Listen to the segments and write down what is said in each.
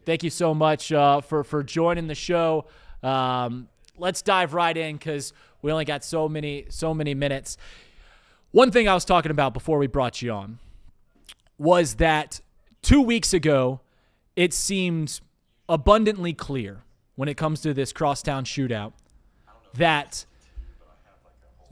Thank you so much for joining the show. Let's dive right in because we only got so many minutes. One thing I was talking about before we brought you on was that 2 weeks ago, it seemed abundantly clear when it comes to this Crosstown Shootout that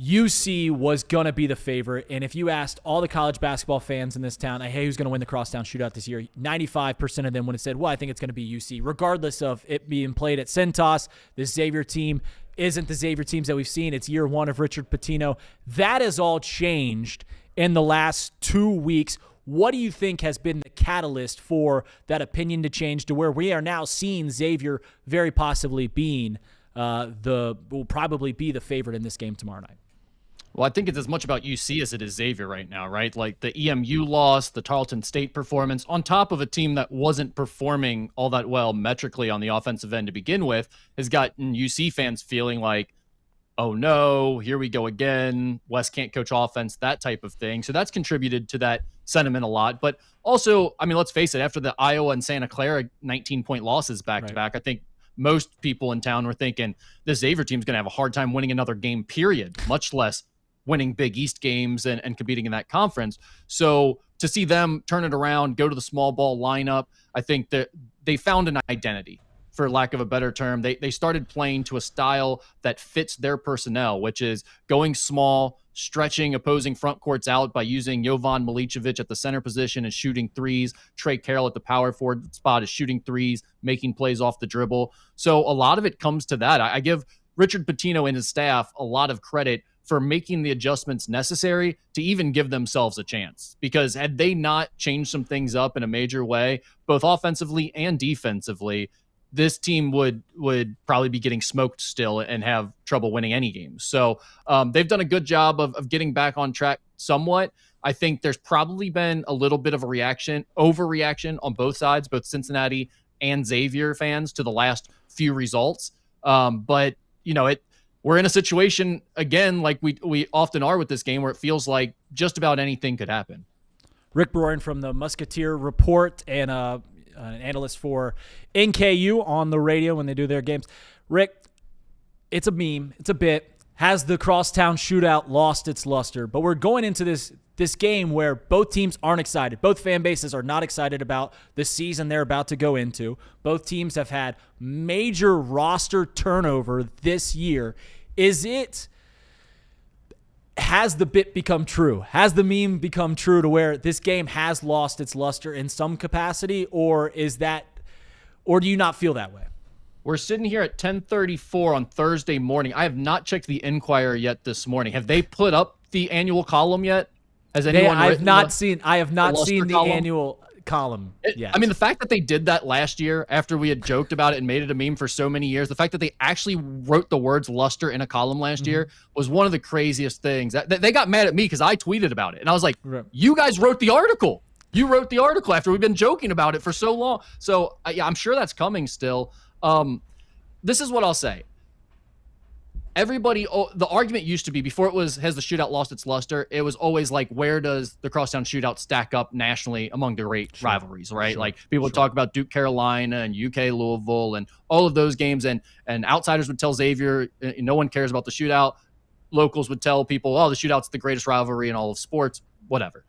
UC was going to be the favorite. And if you asked all the college basketball fans in this town, hey, who's going to win the Crosstown Shootout this year? 95% of them would have said, well, I think it's going to be UC, regardless of it being played at Cintas. The Xavier team isn't the Xavier teams that we've seen. It's year one of Richard Pitino. That has all changed in the last 2 weeks. What do you think has been the catalyst for that opinion to change to where we are now seeing Xavier very possibly being will probably be the favorite in this game tomorrow night? Well, I think it's as much about UC as it is Xavier right now, right? Like the EMU loss, the Tarleton State performance, on top of a team that wasn't performing all that well metrically on the offensive end to begin with, has gotten UC fans feeling like, oh no, here we go again. Wes can't coach offense, that type of thing. So that's contributed to that sentiment a lot. But also, I mean, let's face it, after the Iowa and Santa Clara 19-point losses back-to-back, I think most people in town were thinking this Xavier team's going to have a hard time winning another game, period, much less winning Big East games and competing in that conference. So to see them turn it around, go to the small ball lineup, I think that they found an identity, for lack of a better term. They started playing to a style that fits their personnel, which is going small, stretching opposing front courts out by using Yvon Malichevich at the center position and shooting threes. Trey Carroll at the power forward spot is shooting threes, making plays off the dribble. So a lot of it comes to that. I give Richard Pitino and his staff a lot of credit for making the adjustments necessary to even give themselves a chance. Because had they not changed some things up in a major way, both offensively and defensively, this team would probably be getting smoked still and have trouble winning any games. So they've done a good job of getting back on track somewhat. I think there's probably been a little bit of a overreaction on both sides, both Cincinnati and Xavier fans, to the last few results. But, you know, we're in a situation, again, like we often are with this game, where it feels like just about anything could happen. Rick Broering from the Musketeer Report and an analyst for NKU on the radio when they do their games. Rick, it's a meme. It's a bit. Has the Crosstown Shootout lost its luster? But we're going into this game where both teams aren't excited. Both fan bases are not excited about the season they're about to go into. Both teams have had major roster turnover this year. Has the bit become true? Has the meme become true to where this game has lost its luster in some capacity, or do you not feel that way? We're sitting here at 10:34 on Thursday morning. I have not checked the Inquirer yet this morning. Have they put up the annual column yet? Has anyone? I have not seen the annual column yet. I mean, the fact that they did that last year after we had joked about it and made it a meme for so many years, the fact that they actually wrote the words luster in a column last year was one of the craziest things. They got mad at me because I tweeted about it. And I was like, you guys wrote the article. You wrote the article after we've been joking about it for so long. So yeah, I'm sure that's coming still. This is what I'll say. The argument used to be, before it was, has the shootout lost its luster? It was always like, where does the Crosstown Shootout stack up nationally among the great rivalries, right? Like people would talk about Duke Carolina and UK Louisville and all of those games, and outsiders would tell Xavier, no one cares about the shootout. Locals would tell people, oh, the shootout's the greatest rivalry in all of sports, whatever.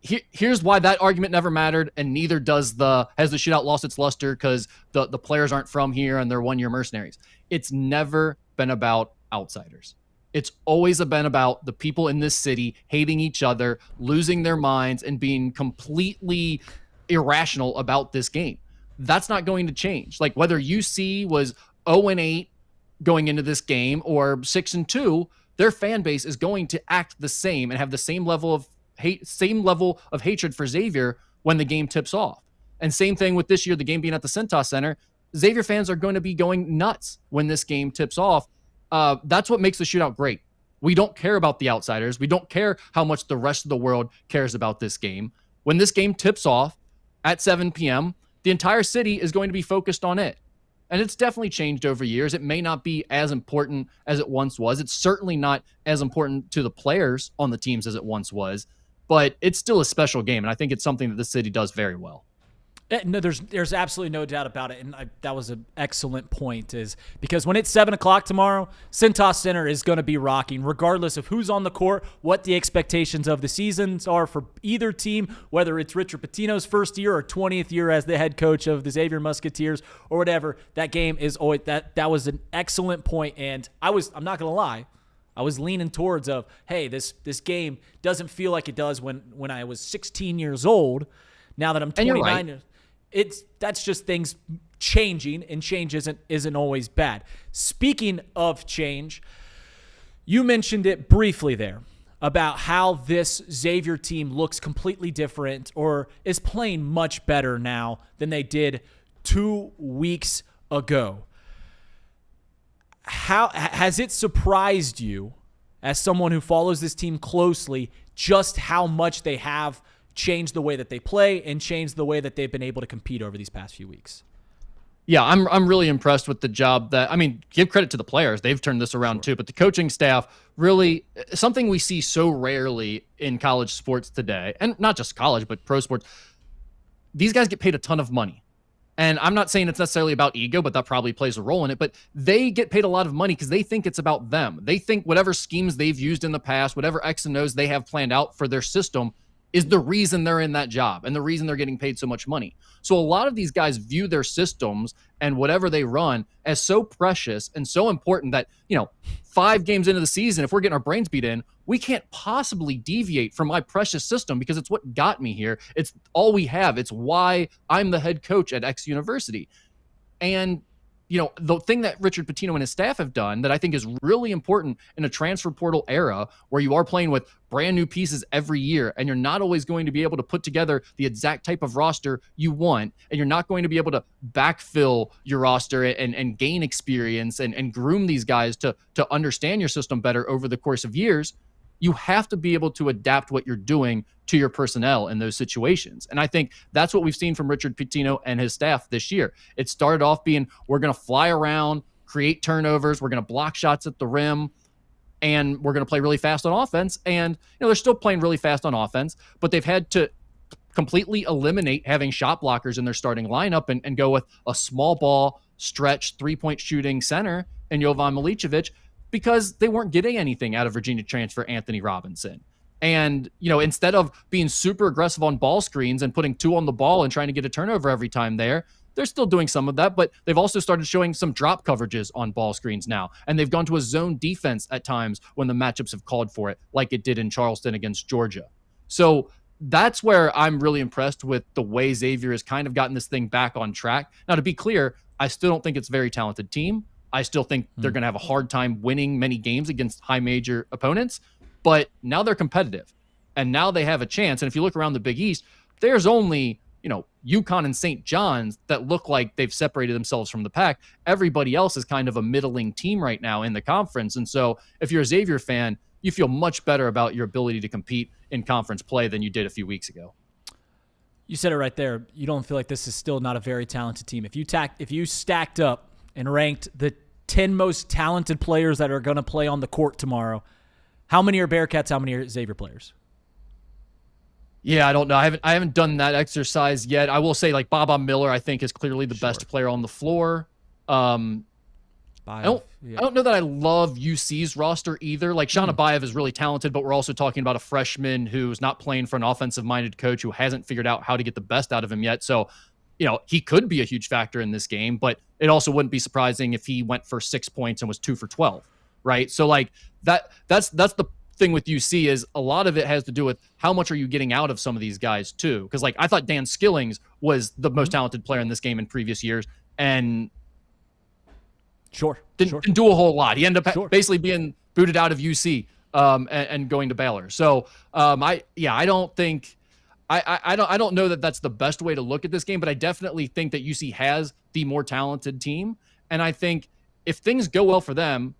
Here's why that argument never mattered, and neither does has the shootout lost its luster because the players aren't from here and they're one-year mercenaries. It's never been about outsiders. It's always been about the people in this city hating each other, losing their minds, and being completely irrational about this game. That's not going to change. Like, whether UC was 0-8 going into this game or 6-2, their fan base is going to act the same and have the same level of hatred for Xavier when the game tips off. And same thing with this year, the game being at the Cintas Center. Xavier fans are going to be going nuts when this game tips off. That's what makes the shootout great. We don't care about the outsiders. We don't care how much the rest of the world cares about this game. When this game tips off at 7 p.m., the entire city is going to be focused on it. And it's definitely changed over years. It may not be as important as it once was. It's certainly not as important to the players on the teams as it once was. But it's still a special game, and I think it's something that the city does very well. No, there's absolutely no doubt about it, and that was an excellent point. Is because when it's 7:00 tomorrow, Cintas Center is going to be rocking, regardless of who's on the court, what the expectations of the seasons are for either team, whether it's Richard Pitino's first year or 20th year as the head coach of the Xavier Musketeers or whatever. That game is always that was an excellent point, and I'm not going to lie, I was leaning towards hey, this game doesn't feel like it does when I was 16 years old. Now that I'm 29. That's just things changing, and change isn't always bad. Speaking of change, you mentioned it briefly there about how this Xavier team looks completely different or is playing much better now than they did 2 weeks ago. How has it surprised you, as someone who follows this team closely, just how much they have changed the way that they play and changed the way that they've been able to compete over these past few weeks? Yeah, I'm really impressed with the job give credit to the players. They've turned this around too, but the coaching staff really, something we see so rarely in college sports today, and not just college, but pro sports. These guys get paid a ton of money. And I'm not saying it's necessarily about ego, but that probably plays a role in it. But they get paid a lot of money because they think it's about them. They think whatever schemes they've used in the past, whatever X and O's they have planned out for their system is the reason they're in that job and the reason they're getting paid so much money. So a lot of these guys view their systems and whatever they run as so precious and so important that, 5 games into the season, if we're getting our brains beat in, we can't possibly deviate from my precious system because it's what got me here. It's all we have. It's why I'm the head coach at X university. And the thing that Richard Pitino and his staff have done that I think is really important in a transfer portal era where you are playing with brand new pieces every year and you're not always going to be able to put together the exact type of roster you want, and you're not going to be able to backfill your roster and gain experience and groom these guys to understand your system better over the course of years. You have to be able to adapt what you're doing to your personnel in those situations. And I think that's what we've seen from Richard Pitino and his staff this year. It started off being, we're going to fly around, create turnovers, we're going to block shots at the rim, and we're going to play really fast on offense. And, they're still playing really fast on offense, but they've had to completely eliminate having shot blockers in their starting lineup and go with a small ball, stretch, 3-point shooting center in Yvon Malichevich, because they weren't getting anything out of Virginia transfer Anthony Robinson. And, instead of being super aggressive on ball screens and putting 2 on the ball and trying to get a turnover every time they're still doing some of that, but they've also started showing some drop coverages on ball screens now. And they've gone to a zone defense at times when the matchups have called for it, like it did in Charleston against Georgia. So that's where I'm really impressed with the way Xavier has kind of gotten this thing back on track. Now, to be clear, I still don't think it's a very talented team. I still think they're going to have a hard time winning many games against high major opponents, but now they're competitive and now they have a chance. And if you look around the Big East, there's only, UConn and St. John's that look like they've separated themselves from the pack. Everybody else is kind of a middling team right now in the conference. And so if you're a Xavier fan, you feel much better about your ability to compete in conference play than you did a few weeks ago. You said it right there. You don't feel like this is still not a very talented team. If you stacked up and ranked the 10 most talented players that are going to play on the court tomorrow, how many are Bearcats, how many are Xavier players? Yeah, I don't know. I haven't done that exercise yet. I will say, like, Baba Miller, I think, is clearly the best player on the floor. I don't know that I love UC's roster either. Like, Sean Abayev is really talented, but we're also talking about a freshman who's not playing for an offensive-minded coach who hasn't figured out how to get the best out of him yet. So, he could be a huge factor in this game, but it also wouldn't be surprising if he went for 6 points and was 2 for 12, right? So, like, that's the thing with UC is a lot of it has to do with how much are you getting out of some of these guys too. Because, like, I thought Dan Skillings was the most talented player in this game in previous years, and didn't do a whole lot. He ended up basically being booted out of UC and going to Baylor. So I don't know that that's the best way to look at this game, but I definitely think that UC has the more talented team. And I think if things go well for them,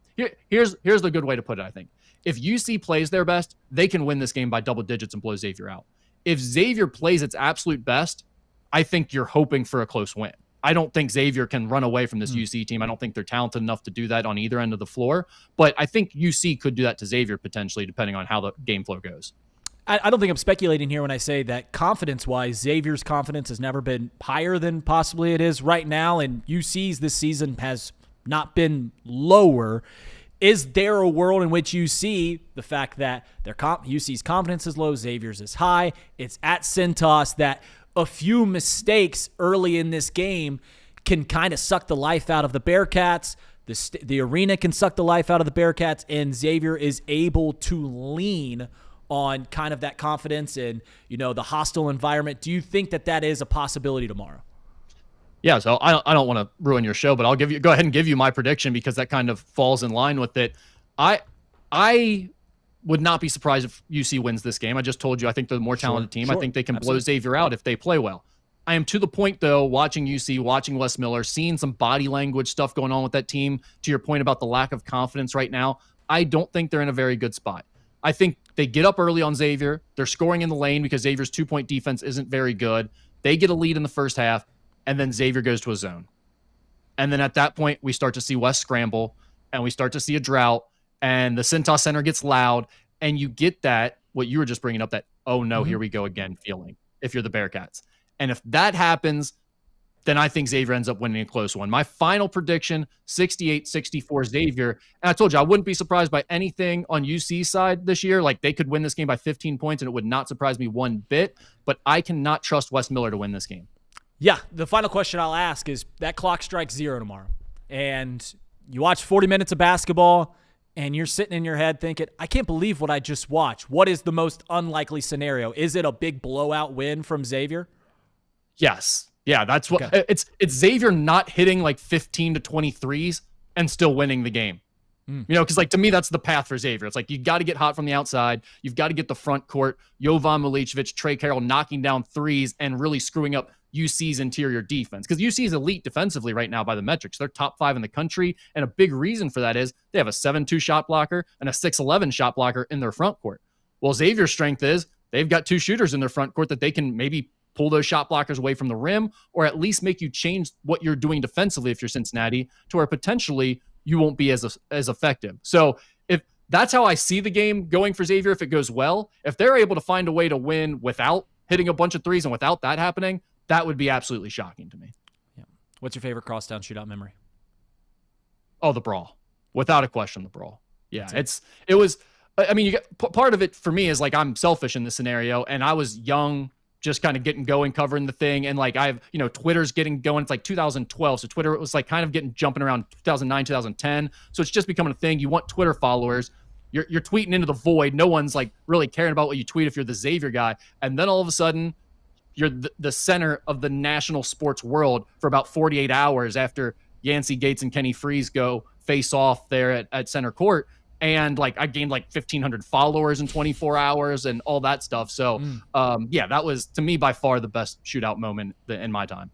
here's the good way to put it, I think. If UC plays their best, they can win this game by double digits and blow Xavier out. If Xavier plays its absolute best, I think you're hoping for a close win. I don't think Xavier can run away from this UC team. I don't think they're talented enough to do that on either end of the floor. But I think UC could do that to Xavier potentially, depending on how the game flow goes. I don't think I'm speculating here when I say that confidence-wise, Xavier's confidence has never been higher than possibly it is right now, and UC's this season has not been lower. Is there a world in which you see the fact that UC's confidence is low, Xavier's is high, it's at Cintas, that a few mistakes early in this game can kind of suck the life out of the Bearcats, the arena can suck the life out of the Bearcats, and Xavier is able to lean on kind of that confidence and, the hostile environment? Do you think that that is a possibility tomorrow? Yeah, so I don't want to ruin your show, but I'll go ahead and give you my prediction because that kind of falls in line with it. I would not be surprised if UC wins this game. I just told you I think they're the more talented team. Sure, I think they can blow Xavier out if they play well. I am to the point, though, watching UC, watching Wes Miller, seeing some body language stuff going on with that team, to your point about the lack of confidence right now, I don't think they're in a very good spot. I think they get up early on Xavier. They're scoring in the lane because Xavier's 2-point defense isn't very good. They get a lead in the first half, and then Xavier goes to a zone. And then at that point, we start to see Wes scramble, and we start to see a drought, and the Cintas Center gets loud, and you get that, what you were just bringing up, that, oh no, here we go again feeling, if you're the Bearcats. And if that happens, then I think Xavier ends up winning a close one. My final prediction, 68-64 Xavier. And I told you, I wouldn't be surprised by anything on UC's side this year. Like, they could win this game by 15 points, and it would not surprise me one bit. But I cannot trust Wes Miller to win this game. Yeah, the final question I'll ask is, that clock strikes 0 tomorrow, and you watch 40 minutes of basketball, and you're sitting in your head thinking, I can't believe what I just watched. What is the most unlikely scenario? Is it a big blowout win from Xavier? Yes. Yeah, that's what it's Xavier not hitting like 15 to 23s and still winning the game. Because to me, that's the path for Xavier. It's like, you got to get hot from the outside. You've got to get the front court. Yvon, Malichevich, Trey, Carroll knocking down threes and really screwing up UC's interior defense. Because UC is elite defensively right now by the metrics. They're top 5 in the country. And a big reason for that is they have a 7-2 shot blocker and a 6'11 shot blocker in their front court. Well, Xavier's strength is they've got 2 shooters in their front court that they can maybe pull those shot blockers away from the rim, or at least make you change what you're doing defensively if you're Cincinnati, to where potentially you won't be as effective. So if that's how I see the game going for Xavier, if it goes well, if they're able to find a way to win without hitting a bunch of threes and without that happening, that would be absolutely shocking to me. Yeah. What's your favorite Crosstown Shootout memory? Oh, the brawl. Without a question, the brawl. Yeah, it was, I mean, part of it for me is like, I'm selfish in this scenario, and I was young, just kind of getting going, covering the thing. And like, Twitter's getting going. It's like 2012. So Twitter was like kind of jumping around 2009, 2010. So it's just becoming a thing. You want Twitter followers. You're tweeting into the void. No one's like really caring about what you tweet if you're the Xavier guy. And then all of a sudden you're the center of the national sports world for about 48 hours after Yancey Gates and Kenny Freeze go face off there at center court. And like, I gained like 1,500 followers in 24 hours and all that stuff. So, yeah, that was, to me, by far the best shootout moment in my time.